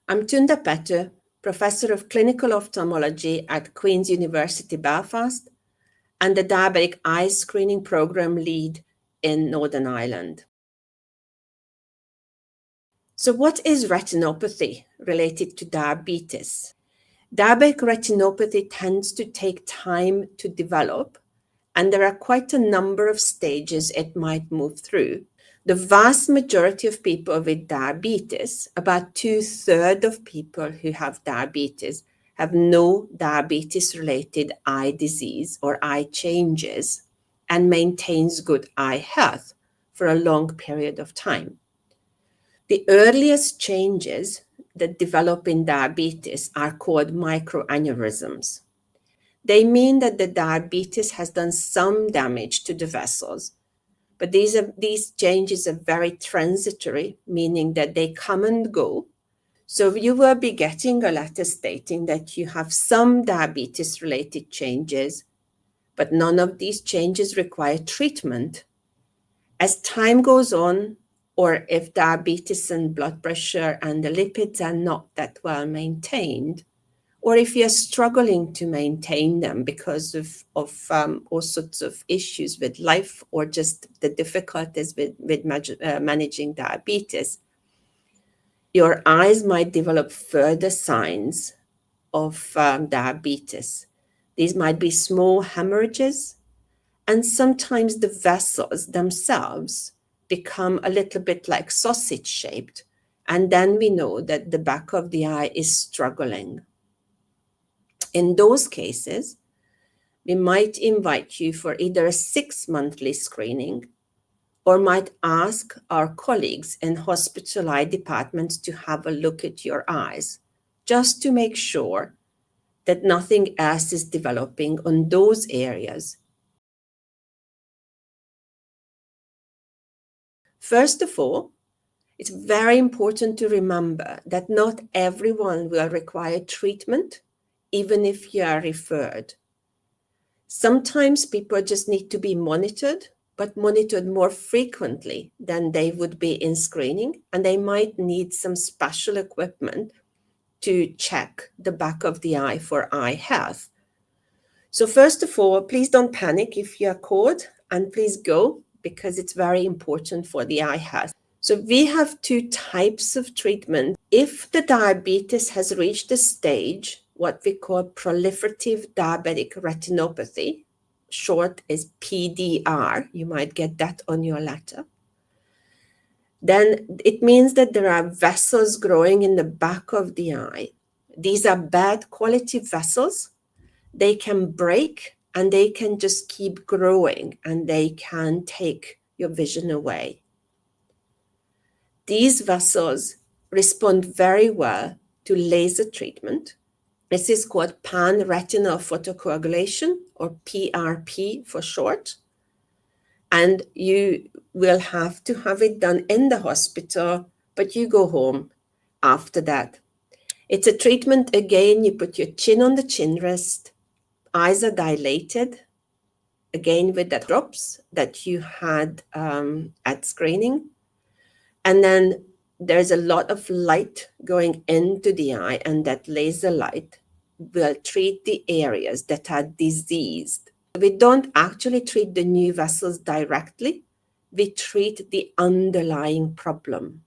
I'm Tunde Peto, Professor of Clinical Ophthalmology at Queen's University Belfast and the Diabetic Eye Screening Program lead in Northern Ireland. So what is retinopathy related to diabetes? Diabetic retinopathy tends to take time to develop, and there are quite a number of stages it might move through. The vast majority of people with diabetes, about 2/3 of people who have diabetes, have no diabetes-related eye disease or eye changes and maintains good eye health for a long period of time. The earliest changes that develop in diabetes are called microaneurysms. They mean that the diabetes has done some damage to the vessels, but these changes are very transitory, meaning that they come and go. So you will be getting a letter stating that you have some diabetes-related changes, but none of these changes require treatment. As time goes on, or if diabetes and blood pressure and the lipids are not that well maintained, or if you're struggling to maintain them because of all sorts of issues with life or just the difficulties with managing diabetes, your eyes might develop further signs of diabetes. These might be small hemorrhages, and sometimes the vessels themselves become a little bit like sausage shaped, and then we know that the back of the eye is struggling. In those cases, we might invite you for either a 6-monthly screening or might ask our colleagues in hospital eye departments to have a look at your eyes, just to make sure that nothing else is developing on those areas. First of all, it's very important to remember that not everyone will require treatment, even if you are referred. Sometimes people just need to be monitored, but monitored more frequently than they would be in screening, and they might need some special equipment to check the back of the eye for eye health. So first of all, please don't panic if you are called, and please go, because it's very important for the eye health. So we have 2 types of treatment. If the diabetes has reached a stage, what we call proliferative diabetic retinopathy, short is PDR, you might get that on your letter, then it means that there are vessels growing in the back of the eye. These are bad quality vessels. They can break and they can just keep growing and they can take your vision away. These vessels respond very well to laser treatment. This is called pan-retinal photocoagulation, or PRP for short. And you will have to have it done in the hospital, but you go home after that. It's a treatment, again, you put your chin on the chin rest, eyes are dilated, again with the drops that you had at screening. And then there's a lot of light going into the eye, and that laser light will treat the areas that are diseased. We don't actually treat the new vessels directly. We treat the underlying problem.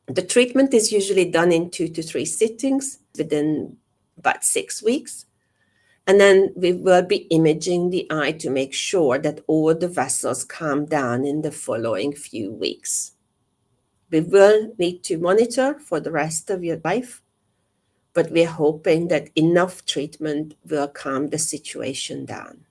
The treatment is usually done in 2 to 3 sittings within about 6 weeks. And then we will be imaging the eye to make sure that all the vessels calm down in the following few weeks. We will need to monitor for the rest of your life, but we're hoping that enough treatment will calm the situation down.